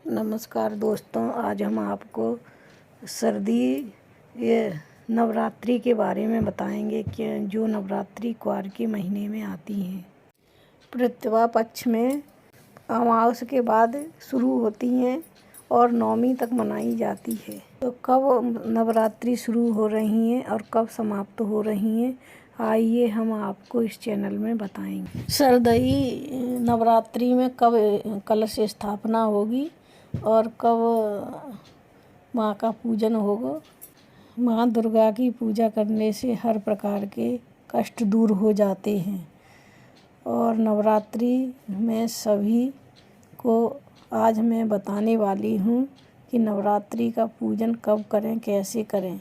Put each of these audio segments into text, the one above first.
नमस्कार दोस्तों, आज हम आपको ये नवरात्रि के बारे में बताएंगे कि जो नवरात्रि क्वार के महीने में आती हैं। प्रतिभा पक्ष में अमावस के बाद शुरू होती हैं और नवमी तक मनाई जाती है। तो कब नवरात्रि शुरू हो रही हैं और कब समाप्त हो रही हैं, आइए हम आपको इस चैनल में बताएंगे। शारदीय नवरात्रि में कब कलश स्थापना होगी और कब माँ का पूजन होगा। माँ दुर्गा की पूजा करने से हर प्रकार के कष्ट दूर हो जाते हैं और नवरात्रि में सभी को आज मैं बताने वाली हूँ कि नवरात्रि का पूजन कब करें, कैसे करें।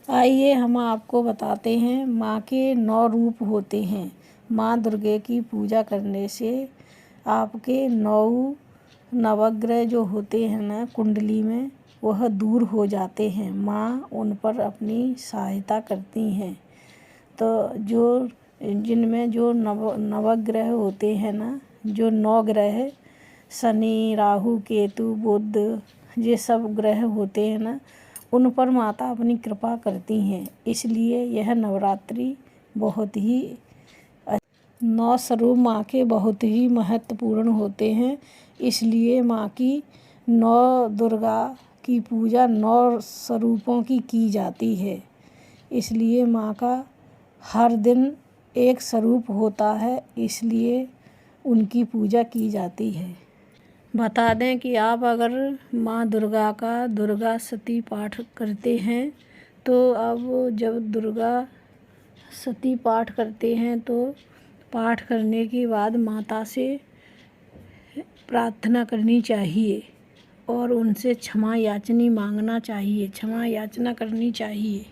आइए हम आपको बताते हैं। माँ के 9 रूप होते हैं। माँ दुर्गा की पूजा करने से आपके 9 नवग्रह जो होते हैं ना कुंडली में, वह दूर हो जाते हैं। माँ उन पर अपनी सहायता करती हैं। तो जिनमें जो नवग्रह होते हैं ना, जो 9 ग्रह शनि, राहु, केतु, बुध, ये सब ग्रह होते हैं ना, उन पर माता अपनी कृपा करती हैं। इसलिए यह नवरात्रि बहुत ही 9 स्वरूप माँ के बहुत ही महत्वपूर्ण होते हैं। इसलिए माँ की 9 दुर्गा की पूजा 9 स्वरूपों की जाती है। इसलिए माँ का हर दिन एक स्वरूप होता है, इसलिए उनकी पूजा की जाती है। बता दें कि आप अगर माँ दुर्गा का दुर्गा सती पाठ करते हैं तो अब जब दुर्गा सती पाठ करते हैं तो पाठ करने के बाद माता से प्रार्थना करनी चाहिए और उनसे क्षमा याचना मांगना चाहिए, क्षमा याचना करनी चाहिए।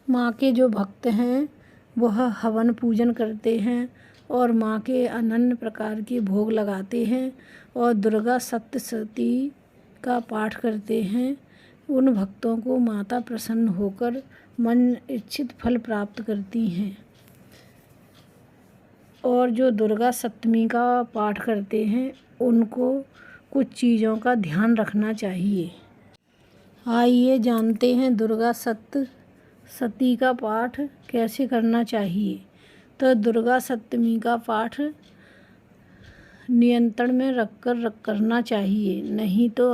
माँ के जो भक्त हैं वह हवन पूजन करते हैं और माँ के अनन्य प्रकार के भोग लगाते हैं और दुर्गा सप्तशती का पाठ करते हैं। उन भक्तों को माता प्रसन्न होकर मन इच्छित फल प्राप्त करती हैं। और जो दुर्गा सप्तमी का पाठ करते हैं उनको कुछ चीज़ों का ध्यान रखना चाहिए। आइए जानते हैं दुर्गा सप्तशती का पाठ कैसे करना चाहिए। तो दुर्गा सप्तमी का पाठ नियंत्रण में रखकर करना चाहिए, नहीं तो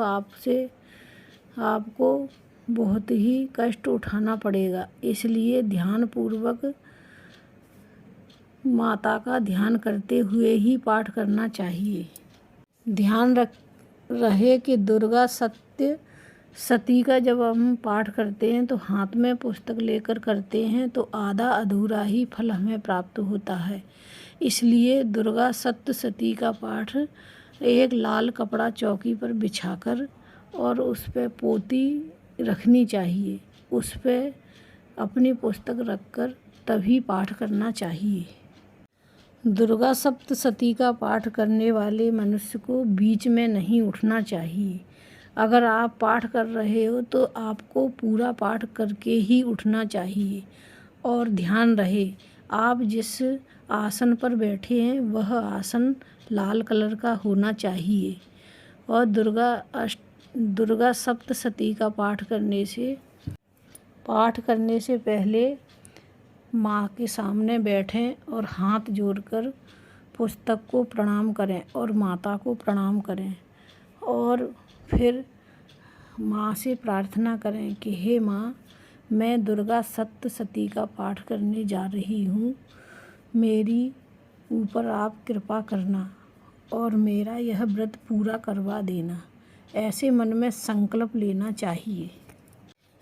आपको बहुत ही कष्ट उठाना पड़ेगा। इसलिए ध्यानपूर्वक माता का ध्यान करते हुए ही पाठ करना चाहिए। ध्यान रहे कि दुर्गा सप्तशती का जब हम पाठ करते हैं तो हाथ में पुस्तक लेकर करते हैं तो आधा अधूरा ही फल हमें प्राप्त होता है। इसलिए दुर्गा सप्तशती का पाठ एक लाल कपड़ा चौकी पर बिछाकर और उस पर पोती रखनी चाहिए। उस पर अपनी पुस्तक रखकर तभी पाठ करना चाहिए। दुर्गा सप्तशती का पाठ करने वाले मनुष्य को बीच में नहीं उठना चाहिए। अगर आप पाठ कर रहे हो तो आपको पूरा पाठ करके ही उठना चाहिए। और ध्यान रहे आप जिस आसन पर बैठे हैं वह आसन लाल कलर का होना चाहिए। और दुर्गा सप्तशती का पाठ करने से पहले माँ के सामने बैठें और हाथ जोड़कर पुस्तक को प्रणाम करें और माता को प्रणाम करें और फिर माँ से प्रार्थना करें कि हे माँ, मैं दुर्गा सप्तशती का पाठ करने जा रही हूँ, मेरी ऊपर आप कृपा करना और मेरा यह व्रत पूरा करवा देना। ऐसे मन में संकल्प लेना चाहिए।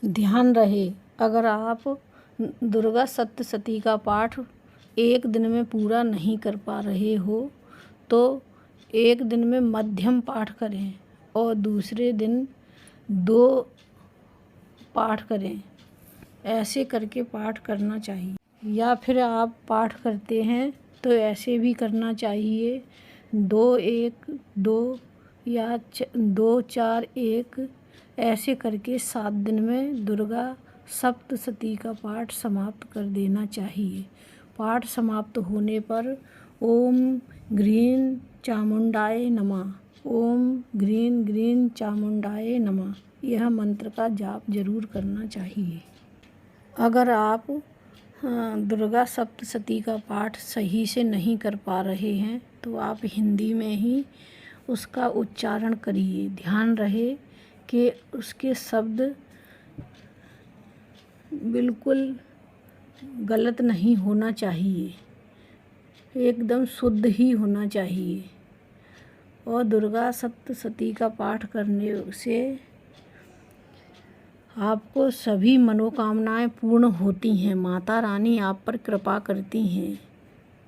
ध्यान रहे अगर आप दुर्गा सप्तशती का पाठ एक दिन में पूरा नहीं कर पा रहे हो तो एक दिन में मध्यम पाठ करें और दूसरे दिन 2 पाठ करें। ऐसे करके पाठ करना चाहिए। या फिर आप पाठ करते हैं तो ऐसे भी करना चाहिए 2-1-2 या 2-4-1, ऐसे करके 7 दिन में दुर्गा सप्तशती का पाठ समाप्त कर देना चाहिए। पाठ समाप्त होने पर ओम ग्रीं चामुंडाय नमः, ओम ग्रीन ग्रीन चामुंडाए नमः, यह मंत्र का जाप जरूर करना चाहिए। अगर आप दुर्गा सप्तशती का पाठ सही से नहीं कर पा रहे हैं तो आप हिंदी में ही उसका उच्चारण करिए। ध्यान रहे कि उसके शब्द बिल्कुल गलत नहीं होना चाहिए, एकदम शुद्ध ही होना चाहिए। और दुर्गा सप्तशती का पाठ करने से आपको सभी मनोकामनाएं पूर्ण होती हैं। माता रानी आप पर कृपा करती हैं।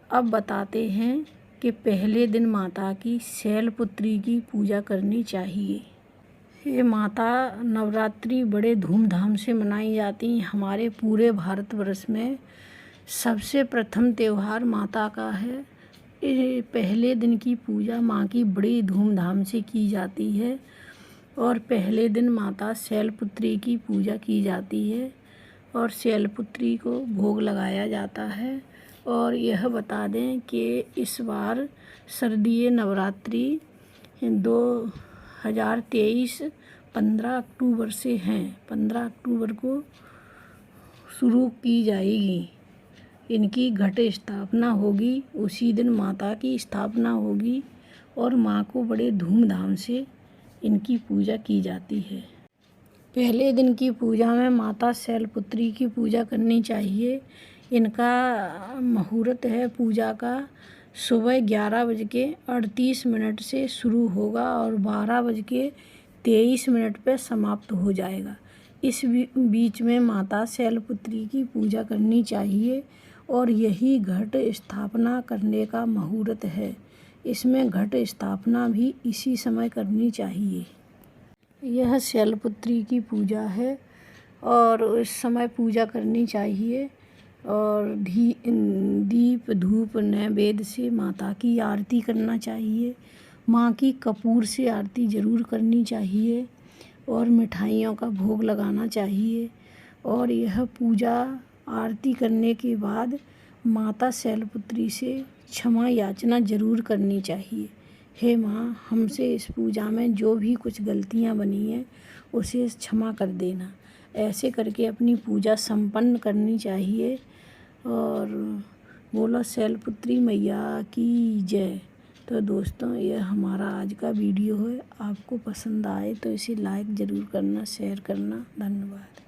अब बताते हैं कि पहले दिन माता की शैलपुत्री की पूजा करनी चाहिए। ये माता नवरात्रि बड़े धूमधाम से मनाई जाती हैं। हमारे पूरे भारतवर्ष में सबसे प्रथम त्यौहार माता का है। ये पहले दिन की पूजा माँ की बड़ी धूमधाम से की जाती है और पहले दिन माता शैलपुत्री की पूजा की जाती है और शैलपुत्री को भोग लगाया जाता है। और यह बता दें कि इस बार शारदीय नवरात्रि 2023 15 अक्टूबर से हैं। 15 अक्टूबर को शुरू की जाएगी। इनकी घट स्थापना होगी, उसी दिन माता की स्थापना होगी और माँ को बड़े धूमधाम से इनकी पूजा की जाती है। पहले दिन की पूजा में माता शैलपुत्री की पूजा करनी चाहिए। इनका मुहूर्त है पूजा का सुबह 11:38 से शुरू होगा और 12:23 पर समाप्त हो जाएगा। इस बीच में माता शैलपुत्री की पूजा करनी चाहिए और यही घट स्थापना करने का मुहूर्त है। इसमें घट स्थापना भी इसी समय करनी चाहिए। यह शैलपुत्री की पूजा है और इस समय पूजा करनी चाहिए और दीप धूप नैवेद्य से माता की आरती करना चाहिए। माँ की कपूर से आरती ज़रूर करनी चाहिए और मिठाइयों का भोग लगाना चाहिए। और यह पूजा आरती करने के बाद माता शैलपुत्री से क्षमा याचना जरूर करनी चाहिए। हे माँ, हमसे इस पूजा में जो भी कुछ गलतियाँ बनी हैं उसे क्षमा कर देना। ऐसे करके अपनी पूजा संपन्न करनी चाहिए। और बोलो शैलपुत्री मैया की जय। तो दोस्तों, यह हमारा आज का वीडियो है। आपको पसंद आए तो इसे लाइक ज़रूर करना, शेयर करना। धन्यवाद।